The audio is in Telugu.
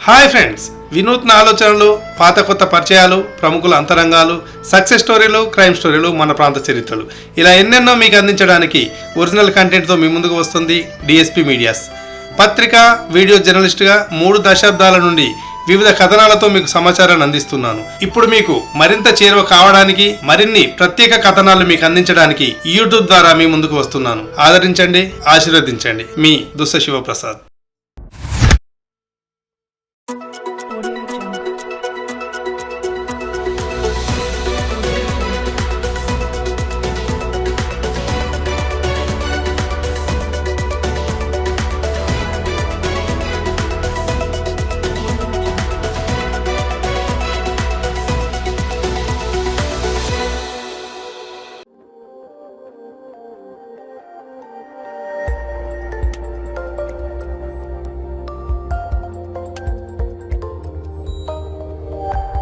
హాయ్ ఫ్రెండ్స్, వినూత్న ఆలోచనలు, పాత కొత్త పరిచయాలు, ప్రముఖుల అంతరంగాలు, సక్సెస్ స్టోరీలు, క్రైమ్ స్టోరీలు, మన ప్రాంత చరిత్రలు ఇలా ఎన్నెన్నో మీకు అందించడానికి ఒరిజినల్ కంటెంట్తో మీ ముందుకు వస్తుంది డిఎస్పీ మీడియాస్. పత్రిక, వీడియో జర్నలిస్ట్గా 3 దశాబ్దాల నుండి వివిధ కథనాలతో మీకు సమాచారాన్ని అందిస్తున్నాను. ఇప్పుడు మీకు మరింత చేరువ కావడానికి, మరిన్ని ప్రత్యేక కథనాలు మీకు అందించడానికి యూట్యూబ్ ద్వారా మీ ముందుకు వస్తున్నాను. ఆదరించండి, ఆశీర్వదించండి. మీ దుస్స శివప్రసాద్.